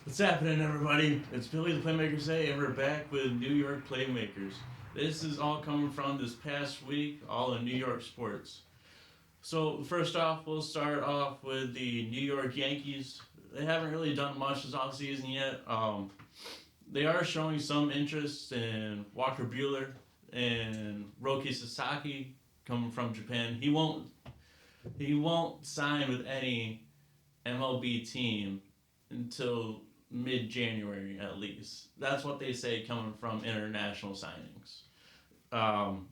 What's happening, everybody? It's Billy the Playmakers Day, and we're back with New York Playmakers. This is all coming from this past week, all in New York sports. So, first off, we'll start off with the New York Yankees. They haven't really done much this offseason yet. They are showing some interest in Walker Buehler and Roki Sasaki coming from Japan. He won't sign with any MLB team until mid-January at least. That's what they say coming from international signings. Um,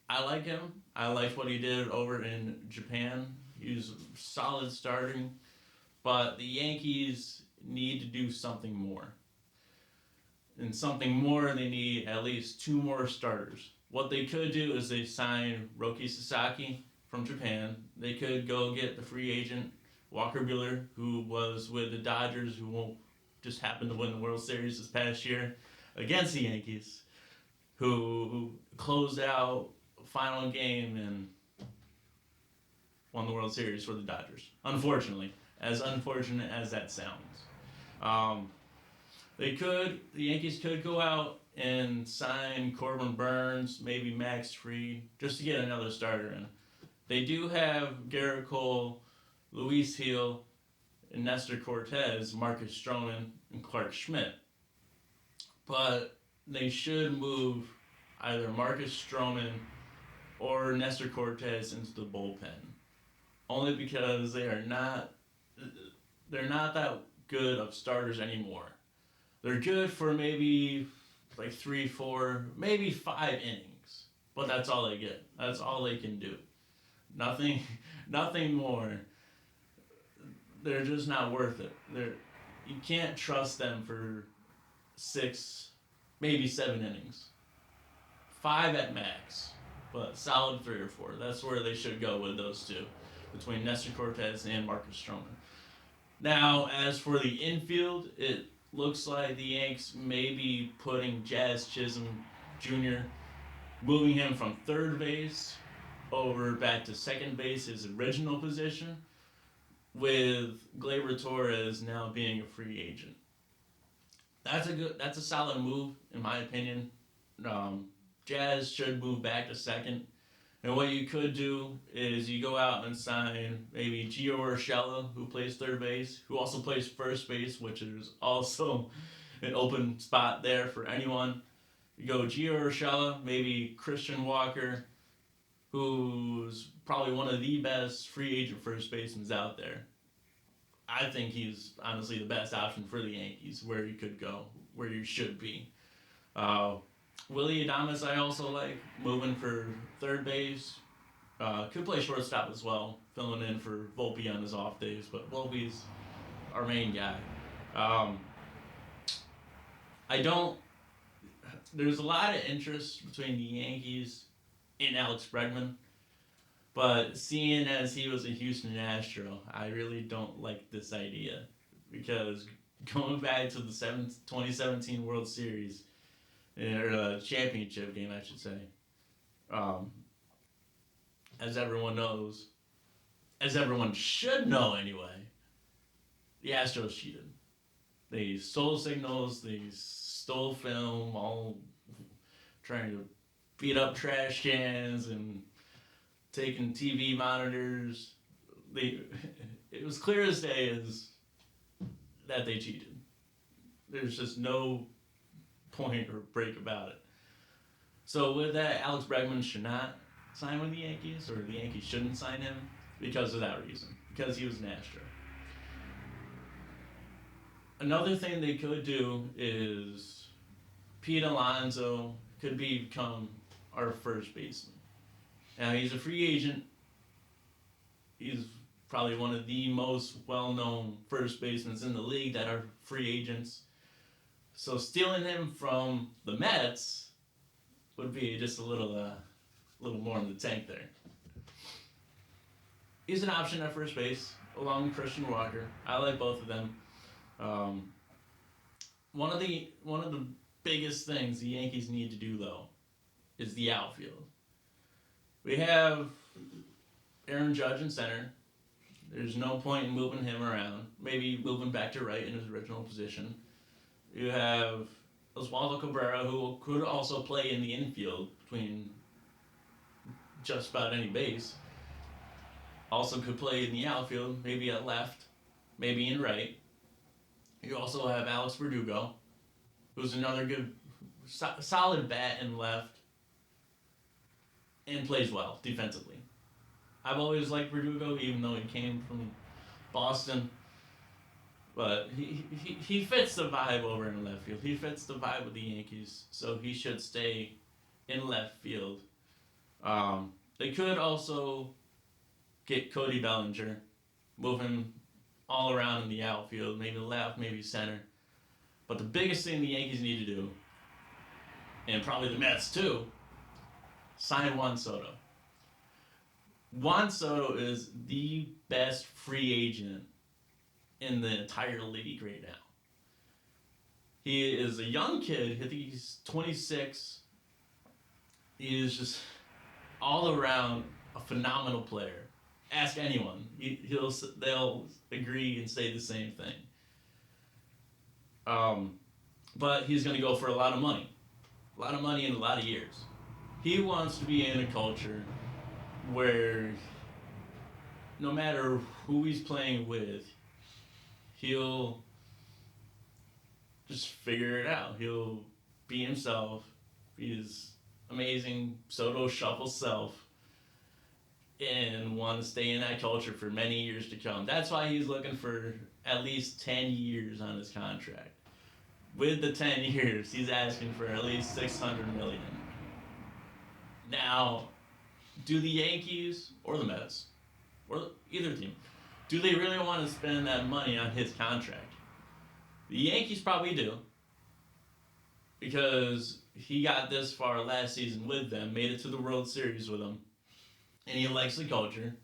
I like him. I liked what he did over in Japan. He was solid starting, but the Yankees need to do something more. And something more, they need at least two more starters. What they could do is they sign Roki Sasaki from Japan. They could go get the free agent Walker Buehler, who was with the Dodgers, who won't just happened to win the World Series this past year against the Yankees, who closed out final game and won the World Series for the Dodgers. Unfortunately, as unfortunate as that sounds. The Yankees could go out and sign Corbin Burns, maybe Max Fried, just to get another starter in. They do have Garrett Cole, Luis Gil, and Nestor Cortez, Marcus Stroman, and Clark Schmidt. But they should move either Marcus Stroman or Nestor Cortez into the bullpen. Only because they're not that good of starters anymore. They're good for maybe like 3, 4, maybe 5 innings. But that's all they get. That's all they can do. Nothing more. They're just not worth it. You can't trust them for 6, maybe 7 innings. 5 at max, but solid 3 or 4. That's where they should go with those two, between Nestor Cortez and Marcus Stroman. Now, as for the infield, it looks like the Yanks may be putting Jazz Chisholm Jr., moving him from third base over back to second base, his original position, with Gleyber Torres now being a free agent. That's a solid move in my opinion. Jazz should move back to second, and what you could do is you go out and sign maybe Gio Urshela, who plays third base, who also plays first base, which is also an open spot there for anyone. You go Gio Urshela, maybe Christian Walker, who's probably one of the best free agent first basemen out there. I think he's honestly the best option for the Yankees, where he could go, where he should be. Willie Adames I also like, moving for third base. Could play shortstop as well, filling in for Volpe on his off days, but Volpe's our main guy. There's a lot of interest between the Yankees and Alex Bregman, but seeing as he was a Houston Astro, I really don't like this idea, because going back to the 2017 World Series, or the championship game, I should say, as everyone knows, as everyone should know anyway, the Astros cheated. They stole signals, they stole film, all trying to beat up trash cans and taking TV monitors. It was clear as day that they cheated. There's just no point or break about it. So with that, Alex Bregman should not sign with the Yankees, or the Yankees shouldn't sign him because of that reason, because he was an Astro. Another thing they could do is Pete Alonso could become our first baseman. Now, he's a free agent. He's probably one of the most well-known first basemen in the league that are free agents. So stealing him from the Mets would be just a little more in the tank there. He's an option at first base, along with Christian Walker. I like both of them. One of the biggest things the Yankees need to do, though, is the outfield. We have Aaron Judge in center. There's no point in moving him around. Maybe moving back to right in his original position. You have Oswaldo Cabrera, who could also play in the infield between just about any base. Also could play in the outfield, maybe at left, maybe in right. You also have Alex Verdugo, who's another good, solid bat in left and plays well defensively. I've always liked Verdugo, even though he came from Boston. But he fits the vibe over in left field. He fits the vibe with the Yankees, so he should stay in left field. They could also get Cody Bellinger, move him all around in the outfield, maybe left, maybe center. But the biggest thing the Yankees need to do, and probably the Mets too, sign Juan Soto. Juan Soto is the best free agent in the entire league right now. He is a young kid. I think he's 26. He is just all around a phenomenal player. Ask anyone; they'll agree and say the same thing. But he's going to go for a lot of money in a lot of years. He wants to be in a culture where no matter who he's playing with, he'll just figure it out. He'll be himself, be his amazing Soto Shuffle self, and want to stay in that culture for many years to come. That's why he's looking for at least 10 years on his contract. With the 10 years, he's asking for at least $600 million. Now, do the Yankees or the Mets or either team, do they really want to spend that money on his contract? The Yankees probably do, because he got this far last season with them, made it to the World Series with them, and he likes the culture.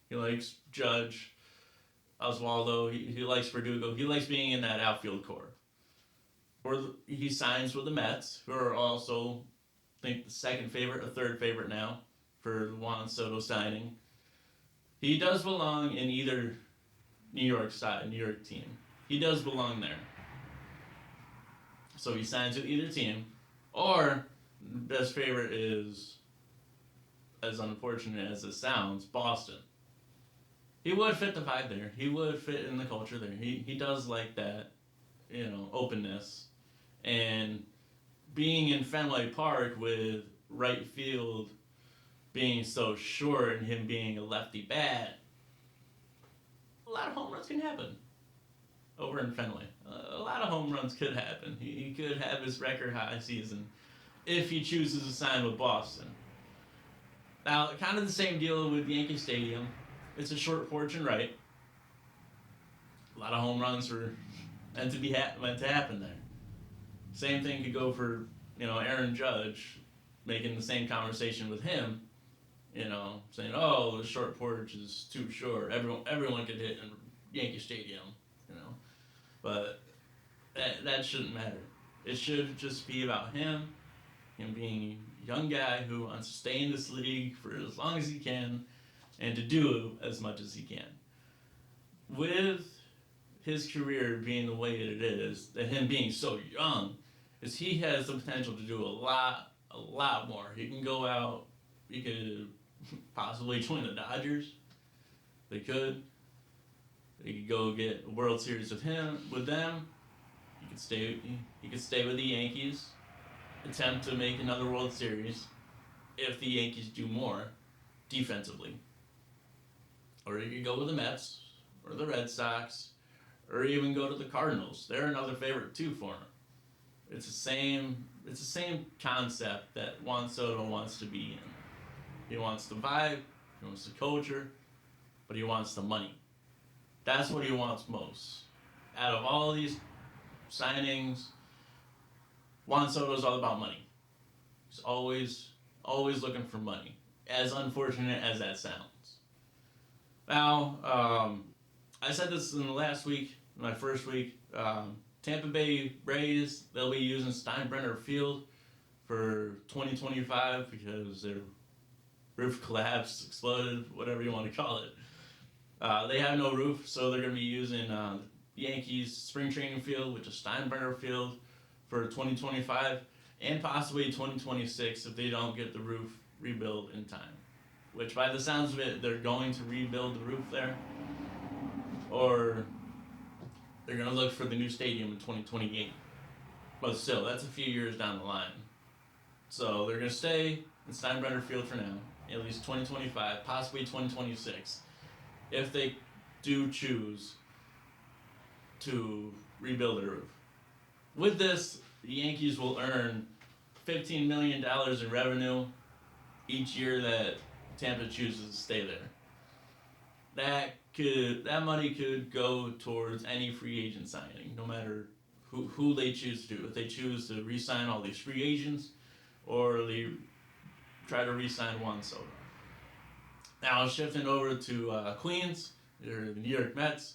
He likes Judge, Oswaldo. He likes Verdugo. He likes being in that outfield core. Or he signs with the Mets, who are also, I think, the second favorite or third favorite now for Juan Soto signing. He does belong in either New York team. He does belong there. So he signs with either team. Or, best favorite is, as unfortunate as it sounds, Boston. He would fit the vibe there. He would fit in the culture there. He does like that, openness. And being in Fenway Park with right field being so short and him being a lefty bat, a lot of home runs can happen over in Fenway. A lot of home runs could happen. He could have his record high season if he chooses to sign with Boston. Now, kind of the same deal with Yankee Stadium. It's a short porch and right. A lot of home runs were meant to happen there. Same thing could go for Aaron Judge, making the same conversation with him. Saying, "Oh, the short porch is too short. Everyone could hit in Yankee Stadium." But that shouldn't matter. It should just be about him being a young guy who wants to stay in this league for as long as he can, and to do as much as he can. With his career being the way it is, and him being so young, is he has the potential to do a lot more. He can go out. He could possibly join the Dodgers. They could. They could go get a World Series with them. He could stay with the Yankees. Attempt to make another World Series if the Yankees do more defensively. Or he could go with the Mets or the Red Sox, or even go to the Cardinals. They're another favorite too for him. It's the same concept that Juan Soto wants to be in. He wants the vibe, he wants the culture, but he wants the money. That's what he wants most. Out of all these signings, Juan Soto's all about money. He's always looking for money, as unfortunate as that sounds. Now, I said this in the last week, my first week. Tampa Bay Rays, they'll be using Steinbrenner Field for 2025 because roof collapsed, exploded, whatever you want to call it. They have no roof, so they're going to be using Yankees spring training field, which is Steinbrenner Field, for 2025 and possibly 2026 if they don't get the roof rebuilt in time. Which, by the sounds of it, they're going to rebuild the roof there, or they're going to look for the new stadium in 2028. But still, that's a few years down the line. So they're going to stay in Steinbrenner Field for now, at least 2025, possibly 2026, if they do choose to rebuild the roof. With this, the Yankees will earn $15 million in revenue each year that Tampa chooses to stay there. That money could go towards any free agent signing, no matter who they choose to do. If they choose to re-sign all these free agents, or they try to re-sign Juan Soto. Now, shifting over to Queens, or the New York Mets,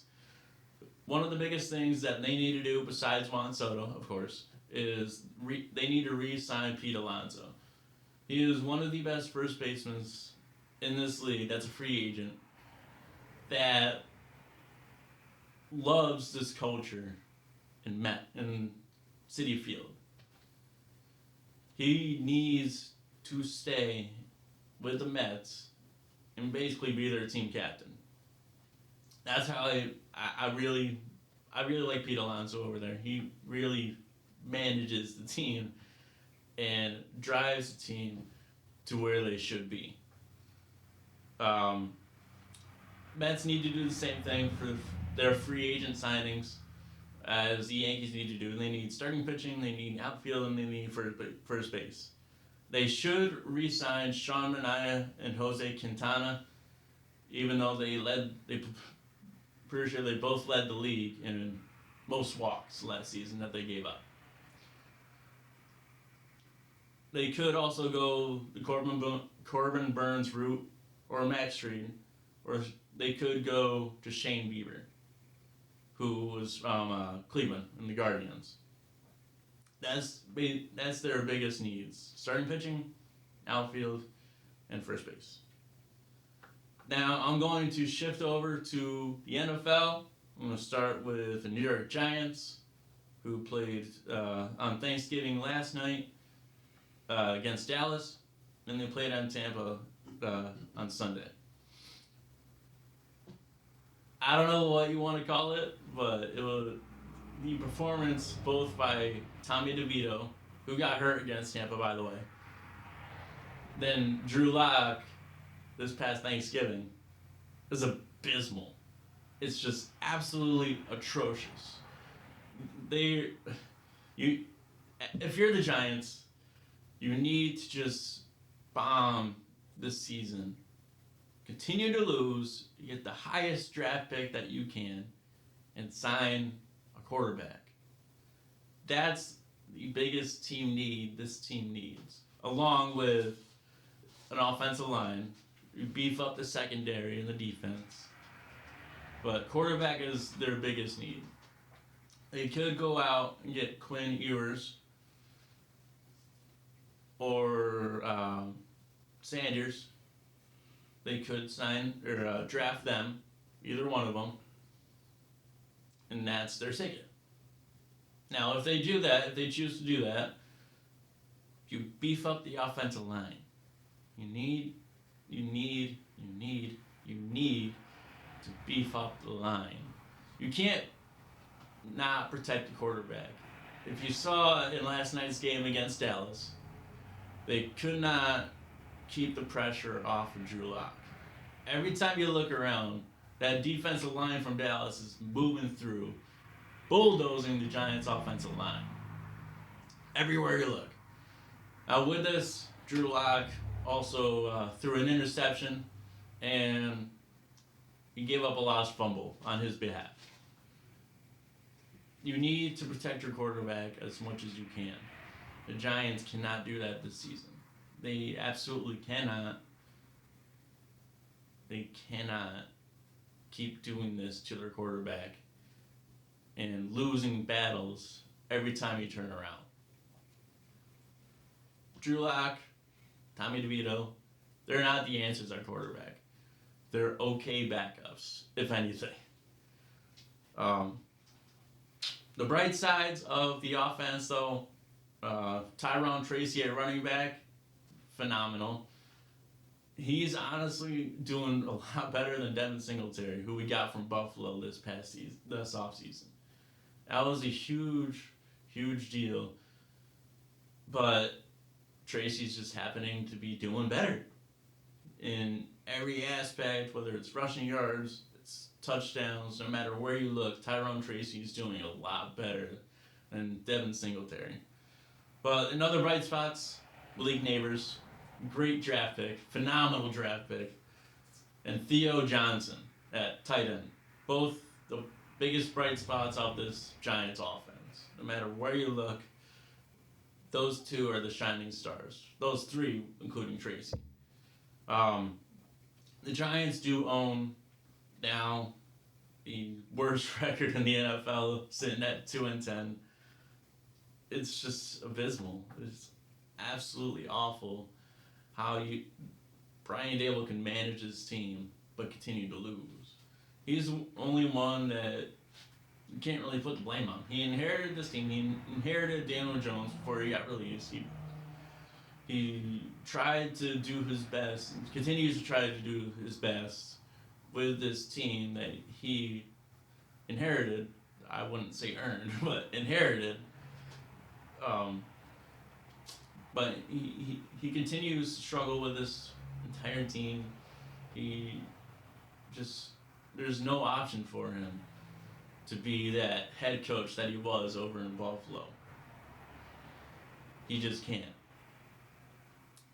one of the biggest things that they need to do, besides Juan Soto, of course, is they need to re-sign Pete Alonso. He is one of the best first basemen in this league that's a free agent that loves this culture in Citi Field. He needs to stay with the Mets and basically be their team captain. That's how I really like Pete Alonso over there. He really manages the team and drives the team to where they should be. Mets need to do the same thing for their free agent signings as the Yankees need to do. They need starting pitching, they need outfield, and they need first base. They should re-sign Sean Manaea and Jose Quintana, even though pretty sure they both led the league in most walks last season that they gave up. They could also go the Corbin Burns route or Max Fried, or they could go to Shane Bieber, who was from Cleveland and the Guardians. That's their biggest needs: starting pitching, outfield, and first base. Now I'm going to shift over to the NFL. I'm going to start with the New York Giants, who played on Thanksgiving last night against Dallas, and they played on Tampa on Sunday. I don't know what you want to call it, but it was the performance both by Tommy DeVito, who got hurt against Tampa, by the way, then Drew Lock this past Thanksgiving is abysmal. It's just absolutely atrocious. If you're the Giants, you need to just bomb this season. Continue to lose, get the highest draft pick that you can, and sign a quarterback. That's the biggest team need this team needs, along with an offensive line. You beef up the secondary and the defense. But quarterback is their biggest need. They could go out and get Quinn Ewers or Sanders. They could sign or draft them, either one of them, and that's their ticket. Now, if they do that, if they choose to do that, you beef up the offensive line. You need to beef up the line. You can't not protect the quarterback. If you saw in last night's game against Dallas, they could not keep the pressure off of Drew Lock. Every time you look around, that defensive line from Dallas is moving through, bulldozing the Giants' offensive line. Everywhere you look. Now with this, Drew Lock also threw an interception, and he gave up a lost fumble on his behalf. You need to protect your quarterback as much as you can. The Giants cannot do that this season. They absolutely cannot. They cannot keep doing this to their quarterback and losing battles every time you turn around. Drew Lock, Tommy DeVito, They're not the answers at quarterback. They're okay backups, if anything. Um, the bright sides of the offense, though, Tyrone Tracy at running back, phenomenal. He's honestly doing a lot better than Devin Singletary, who we got from Buffalo this offseason. That was a huge, huge deal. But Tracy's just happening to be doing better in every aspect, whether it's rushing yards, it's touchdowns, no matter where you look, Tyrone Tracy's doing a lot better than Devin Singletary. But in other bright spots, Malik Neighbors, great draft pick, phenomenal draft pick, and Theo Johnson at tight end. Both the biggest bright spots of this Giants offense. No matter where you look, those two are the shining stars. Those three, including Tracy. The Giants do own now the worst record in the NFL, sitting at 2-10. It's just abysmal. It's absolutely awful how Brian Dable can manage his team but continue to lose. He's the only one that you can't really put the blame on. He inherited this team. He inherited Daniel Jones before he got released. He tried to do his best and continues to try to do his best with this team that he inherited. I wouldn't say earned, but inherited. But he continues to struggle with this entire team. There's no option for him to be that head coach that he was over in Buffalo. He just can't.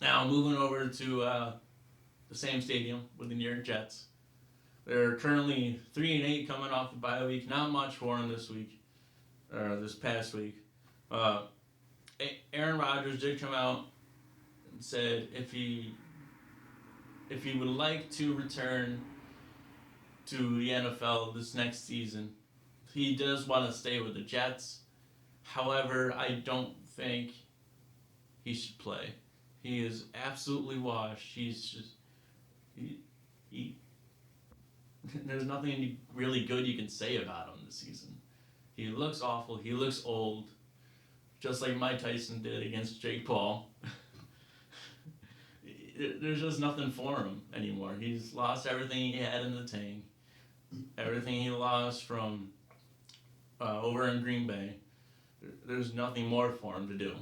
Now, moving over to the same stadium with the New York Jets. They're currently 3-8 coming off the bye week. Not much for them this past week. Aaron Rodgers did come out and said if he would like to return to the NFL this next season, he does want to stay with the Jets. However, I don't think he should play. He is absolutely washed. He's just he there's nothing really good you can say about him this season. He looks awful. He looks old, just like Mike Tyson did against Jake Paul. There's just nothing for him anymore. He's lost everything he had in the tank, everything he lost from over in Green Bay. There's nothing more for him to do.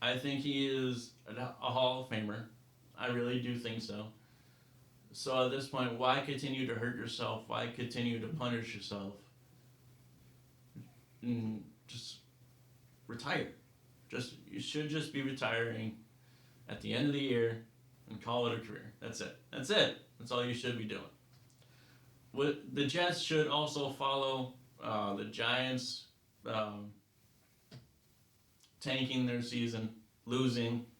I think he is a Hall of Famer. I really do think so. So at this point, why continue to hurt yourself? Why continue to punish yourself? Just retire. You should just be retiring at the end of the year and call it a career. That's it. That's all you should be doing. The Jets should also follow the Giants tanking their season,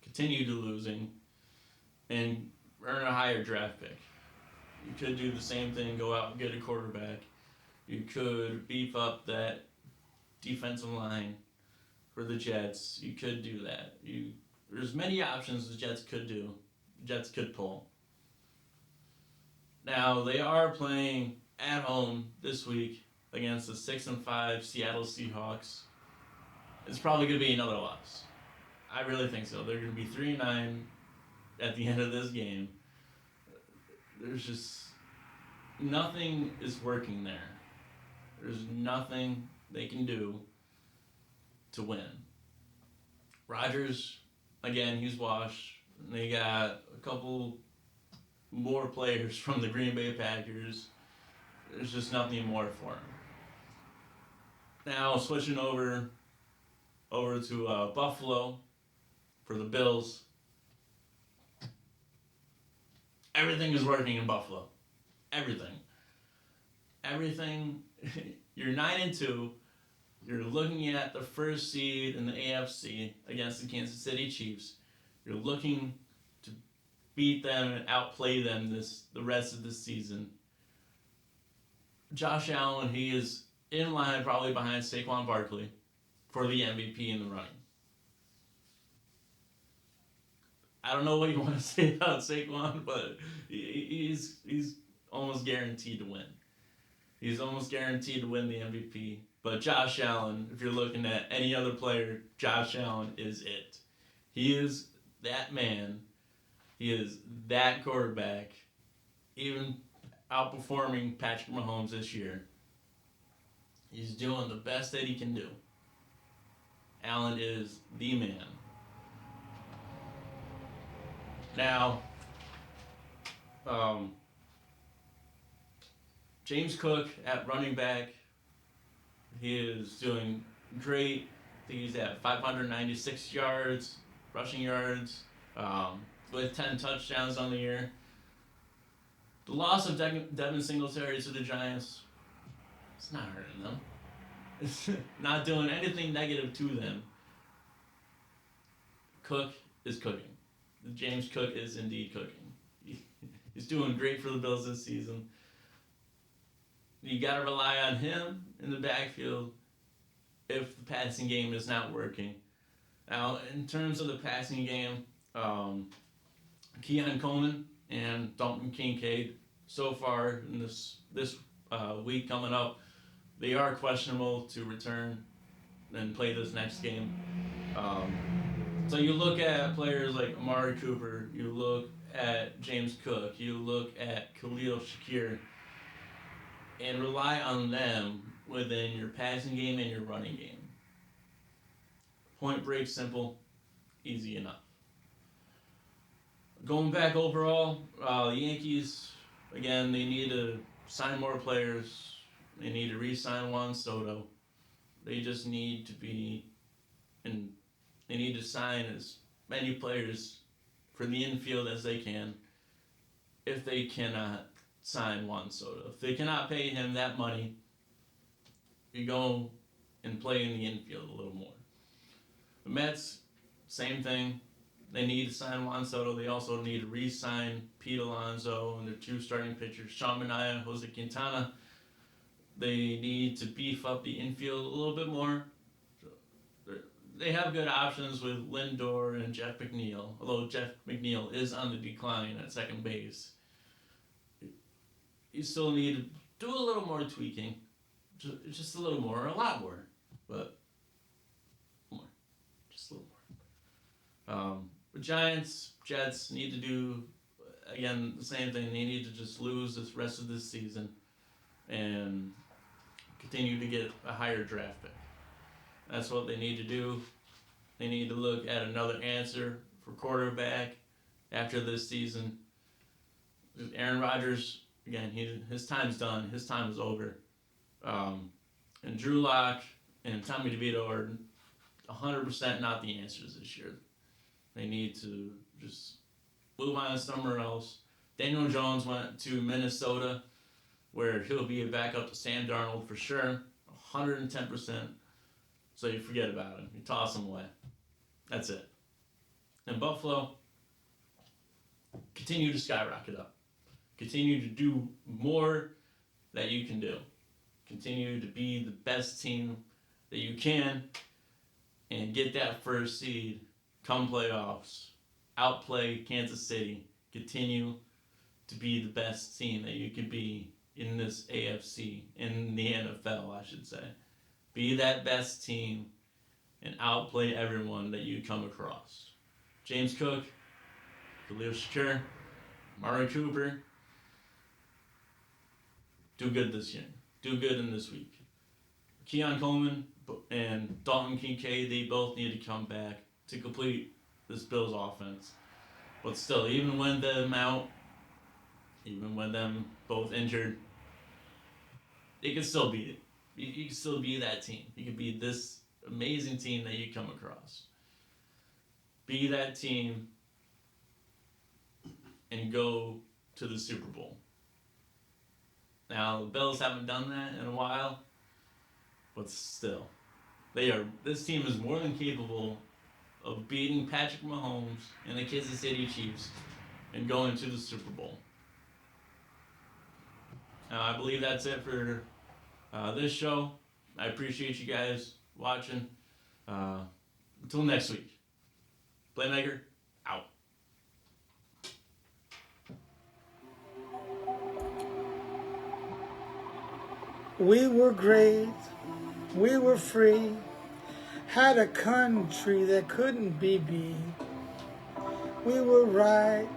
continue to losing, and earn a higher draft pick. You could do the same thing, go out and get a quarterback. You could beef up that defensive line for the Jets. You could do that. There's many options the Jets could do. Jets could pull. Now, they are playing at home this week against the 6-5 Seattle Seahawks. It's probably going to be another loss. I really think so. They're going to be 3-9 at the end of this game. There's just nothing is working there. There's nothing they can do to win. Rodgers, again, he's washed. They got a couple more players from the Green Bay Packers. There's just nothing more for him. Now, switching over to Buffalo for the Bills. Everything is working in Buffalo. Everything. You're 9-2. You're looking at the first seed in the AFC against the Kansas City Chiefs. You're looking to beat them and outplay them the rest of this season. Josh Allen, he is in line probably behind Saquon Barkley for the MVP in the running. I don't know what you want to say about Saquon, but he's almost guaranteed to win. He's almost guaranteed to win the MVP. But Josh Allen, if you're looking at any other player, Josh Allen is it. He is that man. He is that quarterback, even outperforming Patrick Mahomes this year. He's doing the best that he can do. Allen is the man. Now, um, James Cook at running back, he is doing great. I think he's at 596 yards, rushing yards, with 10 touchdowns on the year. The loss of Devin Singletary to the Giants, it's not hurting them. It's not doing anything negative to them. Cook is cooking. James Cook is indeed cooking. He's doing great for the Bills this season. You got to rely on him in the backfield if the passing game is not working. Now, in terms of the passing game, Keon Coleman and Dalton Kincaid, so far in this week coming up, they are questionable to return and play this next game. So you look at players like Amari Cooper, you look at James Cook, you look at Khalil Shakir, and rely on them within your passing game and your running game. Point break, simple, easy enough. Going back overall, the Yankees, again, they need to sign more players. They need to re-sign Juan Soto. They just need to they need to sign as many players for the infield as they can if they cannot sign Juan Soto. If they cannot pay him that money, you go and play in the infield a little more. The Mets, same thing. They need to sign Juan Soto. They also need to re-sign Pete Alonso and their two starting pitchers, Sean Manaea, Jose Quintana. They need to beef up the infield a little bit more. They have good options with Lindor and Jeff McNeil, although Jeff McNeil is on the decline at second base. You still need to do a little more tweaking. Just a little more, a lot more, but more. Just a little more. The Giants, Jets need to do, again, the same thing. They need to just lose this rest of this season and continue to get a higher draft pick. That's what they need to do. They need to look at another answer for quarterback after this season. Aaron Rodgers, again, his time's done. His time is over. And Drew Lock and Tommy DeVito are 100% not the answers this year. They need to just move on somewhere else. Daniel Jones went to Minnesota, where he'll be a backup to Sam Darnold for sure, 110%. So you forget about him. You toss him away. That's it. And Buffalo, continue to skyrocket up. Continue to do more that you can do. Continue to be the best team that you can and get that first seed come playoffs. Outplay Kansas City. Continue to be the best team that you can be in this AFC, in the NFL, I should say. Be that best team and outplay everyone that you come across. James Cook, Khalil Shakir, Amari Cooper, do good this year. Do good in this week. Keon Coleman and Dalton Kincaid, they both need to come back to complete this Bills offense. But still, even with them out, even with them both injured, they can still beat it. You can still be that team. You can be this amazing team that you come across. Be that team and go to the Super Bowl. Now, the Bills haven't done that in a while, but still. This team is more than capable of beating Patrick Mahomes and the Kansas City Chiefs and going to the Super Bowl. Now, I believe that's it for this show. I appreciate you guys watching. Until next week. Playmaker, out. We were great, we were free, had a country that couldn't be beat. We were right